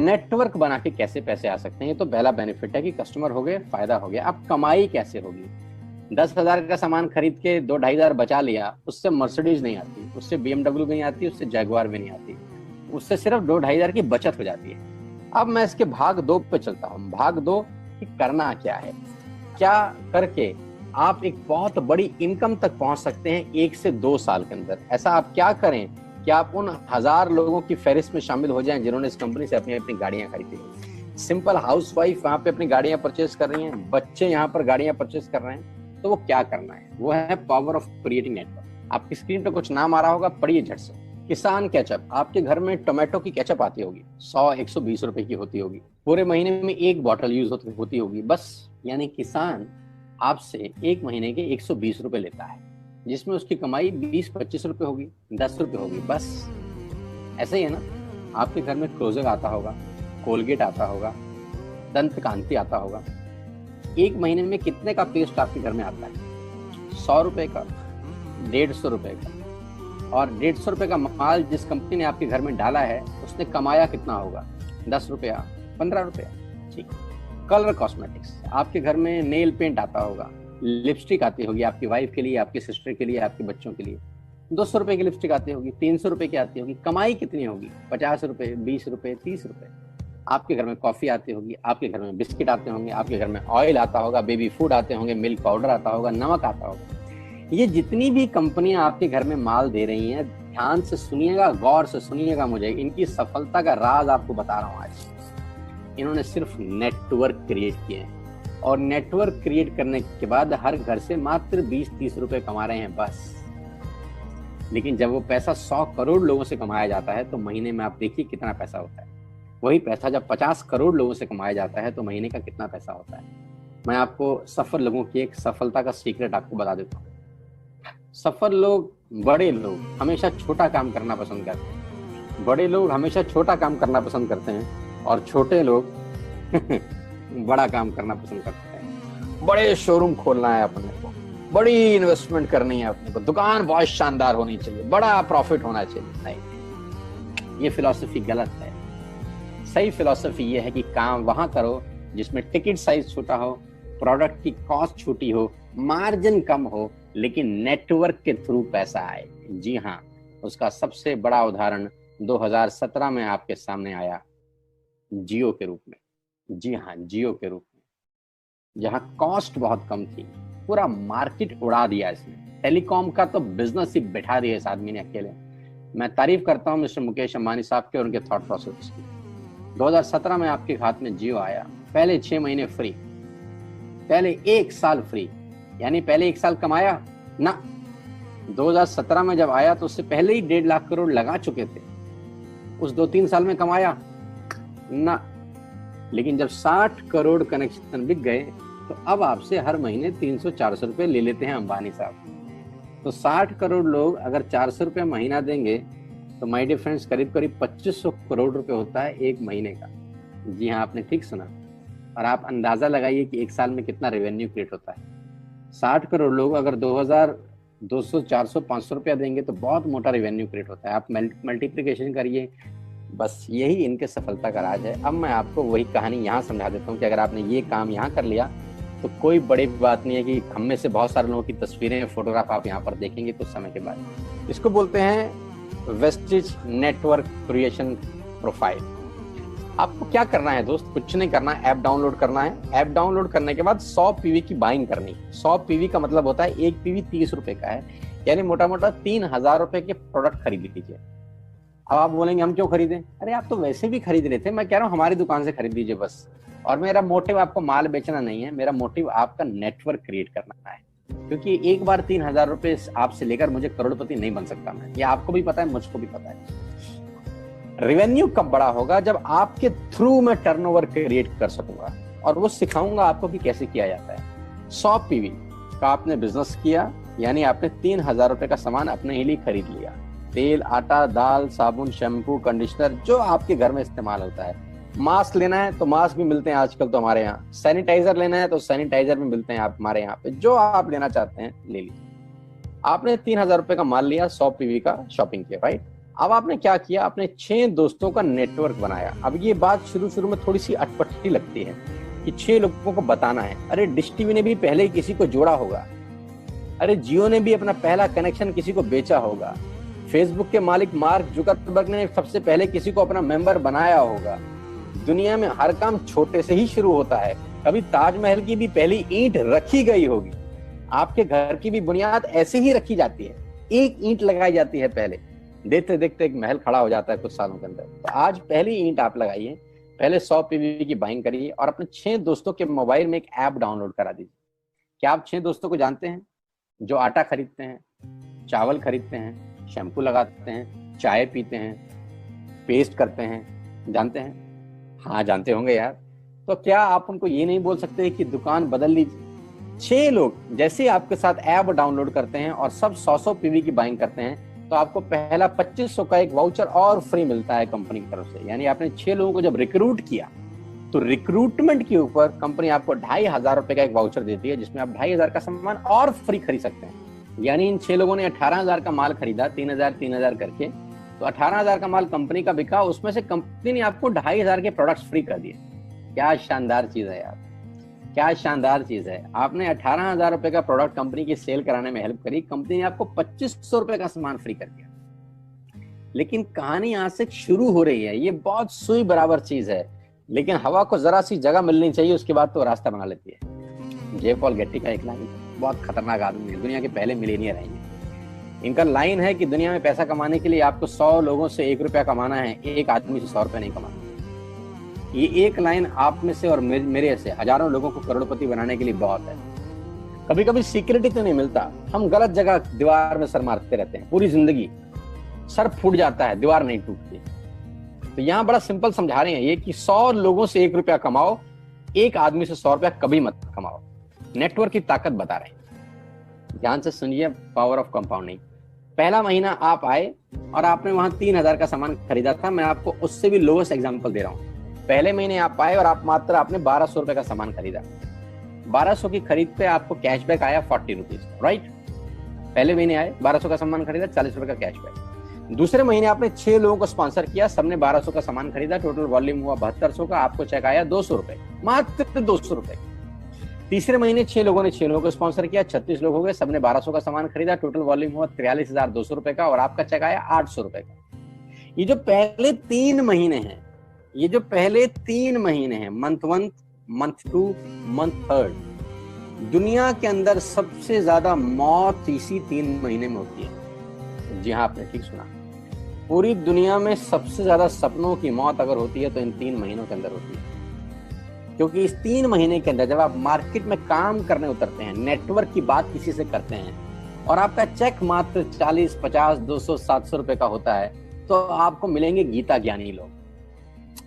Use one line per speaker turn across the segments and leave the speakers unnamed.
Network बना के कैसे पैसे आ सकते हैं, ये तो पहला बेनिफिट है कि कस्टमर हो गए, फायदा हो गया। अब कमाई कैसे होगी? 10,000 का सामान खरीद के 2-2,500 बचा लिया, उससे मर्सिडीज नहीं आती, उससे BMW नहीं आती, उससे जैगवार भी नहीं आती, उससे सिर्फ 2-2,500 की बचत हो जाती है। अब मैं इसके भाग 2 पे चलता हूँ। भाग 2 कि करना क्या है, क्या करके आप एक बहुत बड़ी इनकम तक पहुंच सकते हैं 1 से 2 साल के अंदर। ऐसा आप क्या करें कि आप उन 1000 लोगों की फहरिस्त में शामिल हो जाएं जिन्होंने इस कंपनी से अपनी अपनी गाड़ियां खरीदी। सिंपल हाउसवाइफ वहां पे अपनी गाड़ियां परचेज कर रही हैं, बच्चे यहाँ पर गाड़ियां परचेज कर रहे हैं। तो वो क्या करना है, वो है पावर ऑफ क्रिएटिंग नेटवर्क। आपकी स्क्रीन पर कुछ नाम आ रहा होगा, पढ़िए झट से। किसान केचप, आपके घर में टोमेटो की केचप आती होगी, 100-120 रुपए की होती होगी, पूरे महीने में 1 बॉटल यूज होती होगी बस। यानी किसान आपसे 1 महीने के 120 रुपए लेता है, जिसमें उसकी कमाई 20-25 रुपए होगी, 10 रुपए होगी बस। ऐसे ही है ना, आपके घर में क्लोजर आता होगा, कोलगेट आता होगा, दंत कांति आता होगा। 1 महीने में कितने का पेस्ट आपके घर में आता है? 100 रुपए का, 150 रुपए का। और 150 रुपए का माल जिस कंपनी ने आपके घर में डाला है, उसने कमाया कितना होगा? 10 रुपया, 15 रुपया। ठीक। कलर कॉस्मेटिक्स, आपके घर में नेल पेंट आता होगा, लिपस्टिक आती होगी आपकी वाइफ के लिए, आपकी सिस्टर के लिए, आपके बच्चों के लिए। 200 रुपए की लिपस्टिक आती होगी, 300 रुपए की आती होगी। कमाई कितनी होगी? 50 रुपए, 20 रुपए, 30 रुपए। आपके घर में कॉफी आती होगी, आपके घर में बिस्किट आते होंगे, आपके घर में ऑयल आता होगा, बेबी फूड आते होंगे, मिल्क पाउडर आता होगा, नमक आता होगा। ये जितनी भी कंपनियां आपके घर में माल दे रही हैं, ध्यान से सुनिएगा, गौर से सुनिएगा मुझे, इनकी सफलता का राज आपको बता रहा हूं आज। इन्होंने सिर्फ नेटवर्क क्रिएट किए हैं, और नेटवर्क क्रिएट करने के बाद हर घर से मात्र 20-30 रुपए कमा रहे हैं बस। लेकिन जब वो पैसा 100 करोड़ लोगों से कमाया जाता है तो महीने में आप देखिए कितना पैसा होता है। वही पैसा जब 50 करोड़ लोगों से कमाया जाता है तो महीने का कितना पैसा होता है। मैं आपको सफल लोगों की एक सफलता का सीक्रेट आपको बता देता हूँ। सफल लोग, बड़े लोग हमेशा छोटा काम करना पसंद करते हैं, बड़े लोग हमेशा छोटा काम करना पसंद करते हैं, और छोटे लोग बड़ा काम करना पसंद करते हैं। बड़े शोरूम खोलना है अपने को, बड़ी इन्वेस्टमेंट करनी है अपने को, दुकान बहुत शानदार होनी चाहिए, बड़ा प्रॉफिट होना चाहिए। नहीं, ये फिलॉसफी गलत है। सही फिलॉसफी ये है कि काम वहां करो जिसमें टिकट साइज छोटा हो, प्रोडक्ट की कॉस्ट छोटी हो, मार्जिन कम हो, लेकिन नेटवर्क के थ्रू पैसा आए। जी हाँ, उसका सबसे बड़ा उदाहरण 2017 में आपके सामने आया, जियो के रूप में। जी हाँ, जियो के रूप में, जहां कॉस्ट बहुत कम थी, पूरा मार्केट उड़ा दिया इसने। टेलीकॉम का तो बिजनेस ही बैठा दिया इस आदमी ने अकेले। मैं तारीफ करता हूं मिस्टर मुकेश अंबानी साहब के और उनके थॉट प्रोसेस की। 2017 में आपके हाथ में जियो आया, पहले 6 महीने फ्री, पहले 1 साल फ्री, यानी पहले 1 साल कमाया ना। 2017 में जब आया तो उससे पहले ही 1.5 लाख करोड़ लगा चुके थे, उस 2-3 साल में कमाया ना। लेकिन जब 60 करोड़ कनेक्शन बिक गए तो अब आपसे हर महीने 300-400 रुपए ले लेते हैं अंबानी साहब। तो 60 करोड़ लोग अगर 400 रुपए महीना देंगे तो माय डियर फ्रेंड्स, करीब करीब 2500 करोड़ रुपए होता है 1 महीने का। जी हाँ, आपने ठीक सुना। और आप अंदाजा लगाइए कि 1 साल में कितना रेवेन्यू क्रिएट होता है। 60 करोड़ लोग अगर 2200, 400, 500 रुपया देंगे तो बहुत मोटा रेवेन्यू क्रिएट होता है। आप मल्टीप्लिकेशन करिए, बस यही इनके सफलता का राज है। अब मैं आपको वही कहानी यहाँ समझा देता हूँ कि अगर आपने ये काम यहाँ कर लिया तो कोई बड़ी बात नहीं है कि हम में से बहुत सारे लोगों की तस्वीरें, फोटोग्राफ आप यहाँ पर देखेंगे कुछ समय के बाद। इसको बोलते हैं वेस्टिज नेटवर्क क्रिएशन प्रोफाइल। आपको क्या करना है दोस्त? कुछ नहीं करना है, ऐप डाउनलोड करना है। ऐप डाउनलोड करने के बाद 100 पीवी की बाइंग करनी है। 100 पीवी का मतलब होता है 1 पीवी 30 रुपए का है, यानी मोटा मोटा 3000 रुपए के प्रोडक्ट खरीद लीजिए। अब आप बोलेंगे हम क्यों खरीदें? अरे आप तो वैसे भी खरीद रहे थे, मैं कह रहा हूँ हमारी दुकान से खरीद लीजिए बस। और मेरा मोटिव आपको माल बेचना नहीं है, मेरा मोटिव आपका नेटवर्क क्रिएट करना है। क्योंकि एक बार 3000 रुपए आपसे लेकर मुझे करोड़पति नहीं बन सकता मैं, ये आपको भी पता है, मुझको भी पता है। रेवेन्यू कब बड़ा होगा? जब आपके थ्रू मैं टर्नओवर क्रिएट कर सकूंगा, और वो सिखाऊंगा आपको कि कैसे किया जाता है। 100 पीवी का आपने बिजनेस किया, यानी आपने 3000 रुपए का सामान अपने ही लिए खरीद लिया। तेल, आटा, दाल, साबुन, शैम्पू, कंडीशनर, जो आपके घर में इस्तेमाल होता है। मास्क लेना है तो मास्क भी मिलते हैं आजकल तो हमारे यहाँ। सैनिटाइजर लेना है तो सैनिटाइजर भी मिलते हैं आप हमारे यहाँ पे। जो आप लेना चाहते हैं ले लीजिए। आपने 3000 रुपए का माल लिया, 100 पीवी का शॉपिंग किया, राइट? अब आपने क्या किया, आपने 6 दोस्तों का नेटवर्क बनाया। अब ये बात शुरू शुरू में थोड़ी सी अटपटी लगती है कि 6 लोगों को बताना है। अरे डिश टीवी ने भी पहले ही किसी को जोड़ा होगा, अरे जियो ने भी अपना पहला कनेक्शन किसी को बेचा होगा, फेसबुक के मालिक मार्क जुकरबर्ग ने सबसे पहले किसी को अपना मेंबर बनाया होगा। दुनिया में हर काम छोटे से ही शुरू होता है। कभी ताजमहल की भी पहली ईंट रखी गई होगी, आपके घर की भी बुनियाद ऐसे ही रखी जाती है, एक ईंट लगाई जाती है पहले, देखते देखते एक महल खड़ा हो जाता है कुछ सालों के अंदर। तो आज पहली ईंट आप लगाइए, पहले 100 पीवी की बाइंग करिए और अपने 6 दोस्तों के मोबाइल में एक ऐप डाउनलोड करा दीजिए। क्या आप 6 दोस्तों को जानते हैं जो आटा खरीदते हैं, चावल खरीदते हैं, शैम्पू लगाते हैं, चाय पीते हैं, पेस्ट करते हैं? जानते हैं? हाँ जानते होंगे यार। तो क्या आप उनको ये नहीं बोल सकते कि दुकान बदल लीजिए? 6 लोग जैसे आपके साथ ऐप डाउनलोड करते हैं और सब 100 पीवी की बाइंग करते हैं तो आपको पहला 2500 का एक वाउचर और फ्री मिलता है कंपनी की तरफ से। यानी आपने 6 लोगों को जब रिक्रूट किया तो रिक्रूटमेंट के ऊपर कंपनी आपको 2500 रुपए का एक वाउचर देती है जिसमें आप 2500 का सामान और फ्री खरीद सकते हैं। यानी इन 6 लोगों ने 18,000 का माल खरीदा, 3,000 करके, तो 18,000 का माल कंपनी का बिका, उसमें से कंपनी ने आपको 2500 के प्रोडक्ट्स फ्री कर दिए। क्या शानदार चीज है यार, क्या शानदार चीज है। आपने 18,000 रुपए का प्रोडक्ट कंपनी की सेल कराने में हेल्प करी, कंपनी ने आपको 2500 रुपए का सामान फ्री कर दिया। लेकिन कहानी यहाँ से शुरू हो रही है। ये बहुत सुई बराबर चीज है, लेकिन हवा को जरा सी जगह मिलनी चाहिए, उसके बाद तो रास्ता बना लेती है। जे पॉल गेट्टी का एक लाइन, बहुत खतरनाक आदमी है, दुनिया के पहले मिलेनियर हैं। इनका लाइन है कि दुनिया में पैसा कमाने के लिए आपको 100 लोगों से 1 रुपया कमाना है, एक आदमी से 100 रुपया नहीं कमाना। ये एक लाइन आप में से और मेरे से हजारों लोगों को करोड़पति बनाने के लिए बहुत है। कभी कभी सिक्योरिटी तो नहीं मिलता, हम गलत जगह दीवार में सर मारते रहते हैं, पूरी जिंदगी सर फूट जाता है, दीवार नहीं टूटती। तो यहाँ बड़ा सिंपल समझा रहे हैं ये कि 100 लोगों से 1 रुपया कमाओ, एक आदमी से 100 रुपया कभी मत कमाओ। नेटवर्क की ताकत बता रहे हैं, ध्यान से सुनिए, पावर ऑफ कंपाउंडिंग। पहला महीना आप आए और आपने वहां 3,000 का सामान खरीदा था, मैं आपको उससे भी लोएस्ट एग्जांपल दे रहा हूं। पहले महीने आप आए और आप मात्र आपने 1200 रुपए का सामान खरीदा, 1200 की खरीद पे आपको कैशबैक आया 40 रुपीज, राइट? पहले महीने आए, 1200 का सामान खरीदा, 40 रुपए का कैशबैक। दूसरे महीने आपने 6 लोगों को स्पॉन्सर किया, सबने 1200 का सामान खरीदा, टोटल वॉल्यूम हुआ 7200 का, आपको चेक आया 200 रुपए, मात्र 200 रुपए। तीसरे महीने 6 लोगों ने 6 लोगों को स्पॉन्सर किया, 36 लोग हो गए, सबने 1200 का सामान खरीदा, टोटल वॉल्यूम हुआ 43,200 रुपए का, और आपका चेक आया 800 रुपए का। ये जो पहले 3 महीने हैं, ये जो पहले 3 महीने हैं, मंथ 1, मंथ 2, मंथ 3, दुनिया के अंदर सबसे ज्यादा मौत इसी 3 महीने में होती है। जी हाँ, आपने ठीक सुना, पूरी दुनिया में सबसे ज्यादा सपनों की मौत अगर होती है तो इन 3 महीनों के अंदर होती है। क्योंकि इस 3 महीने के अंदर जब आप मार्केट में काम करने उतरते हैं, नेटवर्क की बात किसी से करते हैं और आपका चेक मात्र 40, 50, 200, 700 रुपए का होता है, तो आपको मिलेंगे गीता ज्ञानी लोग।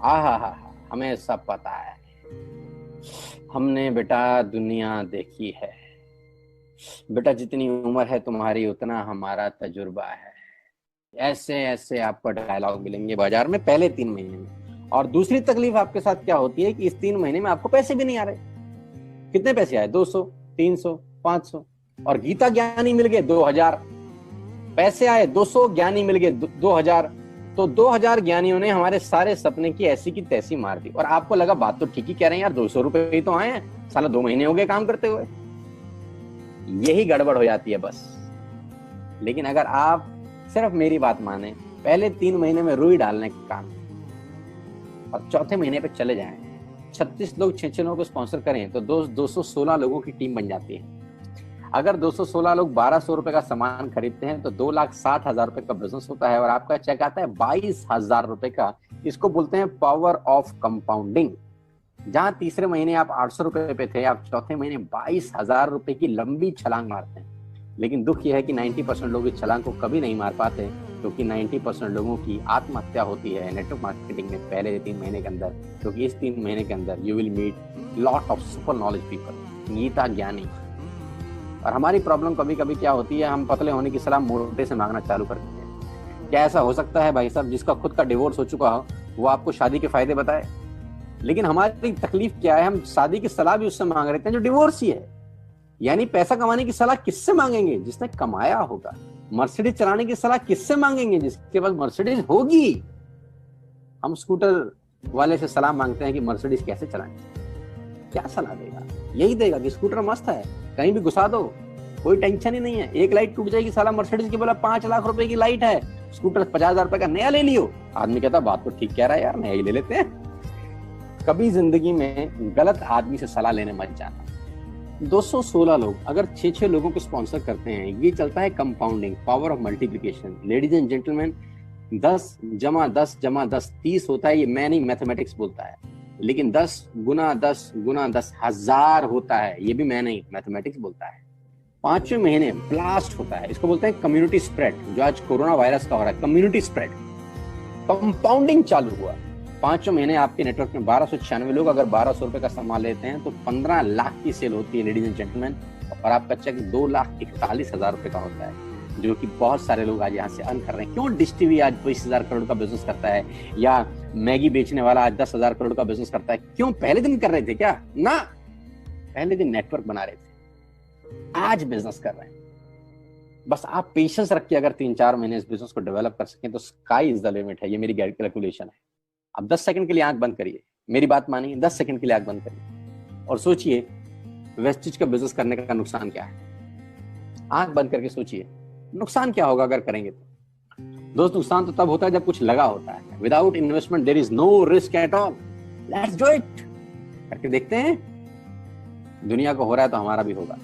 आहा, हमें सब पता है, हमने बेटा दुनिया देखी है, बेटा जितनी उम्र है तुम्हारी उतना हमारा तजुर्बा है। ऐसे ऐसे आपको डायलॉग मिलेंगे बाजार में पहले 3 महीने में। और दूसरी तकलीफ आपके साथ क्या होती है कि इस 3 महीने में आपको पैसे भी नहीं आ रहे। कितने पैसे आए? 200, 300, 500, और गीता ज्ञानी मिल गए 2000। पैसे आए 200, ज्ञानी मिल गए 2000, तो 2000 ज्ञानियों ने हमारे सारे सपने की ऐसी की तैसी मार दी। और आपको लगा बात तो ठीक ही कह रहे हैं यार, 200 रुपए ही तो आए हैं, साला 2 महीने हो गए काम करते हुए। यही गड़बड़ हो जाती है बस। लेकिन अगर आप सिर्फ मेरी बात माने, पहले 3 महीने में रुई डालने का काम और चौथे महीने पे चले जाएं, 36 लोग 6 लोगों को स्पॉन्सर करें तो 216 लोगों की टीम बन जाती है। अगर 216 लोग 1200 रुपए का सामान खरीदते हैं तो 2,60,000 रुपए का बिजनेस होता है और आपका चेक आता है 22,000 रुपए का। इसको बोलते हैं पावर ऑफ कंपाउंडिंग। जहां तीसरे महीने आप 800 रुपए पे थे, आप चौथे महीने 22,000 रुपए की लंबी छलांग मारते हैं। लेकिन दुख यह है कि 90% लोग इस छलांग को कभी नहीं मार पाते, क्योंकि 90% लोगों की आत्महत्या होती है नेटवर्क मार्केटिंग में पहले 3 महीने के अंदर। क्योंकि इस 3 महीने के अंदर you will meet lot of super knowledge people, Gita ज्ञानी। और हमारी प्रॉब्लम कभी कभी क्या होती है, हम पतले होने की सलाह मोटे से मांगना चालू कर देते हैं। क्या ऐसा हो सकता है भाई साहब, जिसका खुद का डिवोर्स हो चुका हो वो आपको शादी के फायदे बताए? लेकिन हमारी तकलीफ क्या है, हम शादी की सलाह भी उससे मांग रहे हैं जो डिवोर्स ही है। यानी पैसा कमाने की सलाह किससे मांगेंगे? जिसने कमाया होगा। मर्सिडीज चलाने की सलाह किससे मांगेंगे? जिसके पास मर्सिडीज होगी। हम स्कूटर वाले से सलाह मांगते हैं कि मर्सिडीज कैसे चलाएं। क्या सलाह देगा? यही देगा कि स्कूटर मस्त है, कहीं भी घुसा दो, कोई टेंशन ही नहीं है। एक लाइट टूट जाएगी, साला मर्सिडीज की बोला 5 लाख रुपए की लाइट है, स्कूटर 50,000 रुपए का नया ले लियो। आदमी कहता बात तो ठीक कह रहा है यार, नया ही ले लेते हैं। कभी जिंदगी में गलत आदमी से सलाह लेने मत जाना। 216 लोग अगर 6-6 लोगों को स्पॉन्सर करते हैं, ये चलता है compounding, power of multiplication. Ladies and gentleman, 10 जमा 10 जमा 10 30 होता है। ये मैं नहीं, मैथमेटिक्स बोलता है। लेकिन 10 गुना 10 गुना 10 1000 होता है। ये भी मैं नहीं, मैथमेटिक्स बोलता है। 5वें महीने ब्लास्ट होता है, इसको बोलते हैं कम्युनिटी स्प्रेड, जो आज कोरोना वायरस का हो रहा है। कम्युनिटी स्प्रेड, कंपाउंडिंग चालू हुआ। 5वें महीने आपके नेटवर्क में 1296 लोग अगर 1200 रुपए का सामान लेते हैं तो 15 लाख की सेल होती है लेडीज एंड जेंटलमैन। और आपका चेक 2,41,000 रुपए का होता है, जो कि बहुत सारे लोग आज यहाँ से अर्न कर रहे हैं। क्यों डिश टीवी आज 20,000 करोड़ का बिजनेस करता है, या मैगी बेचने वाला आज 10,000 करोड़ का बिजनेस करता है? क्यों? पहले दिन कर रहे थे क्या? ना, पहले दिन नेटवर्क बना रहे थे, आज बिजनेस कर रहे हैं। बस आप पेशेंस रख के अगर 3-4 महीने इस बिजनेस को डेवलप कर सकें तो स्काई इज द लिमिट है। ये मेरी कैलकुलेशन है। अब 10 सेकंड के लिए आंख बंद करिए, मेरी बात मानिए, 10 सेकंड के लिए आंख बंद करिए और सोचिए वेस्टेज का बिजनेस करने का नुकसान क्या है। आंख बंद करके सोचिए नुकसान क्या होगा अगर करेंगे तो। दोस्त, नुकसान तो तब होता है जब कुछ लगा होता है। Without investment there is no risk at all. Let's do it. करके देखते हैं, दुनिया को हो रहा है तो हमारा भी होगा।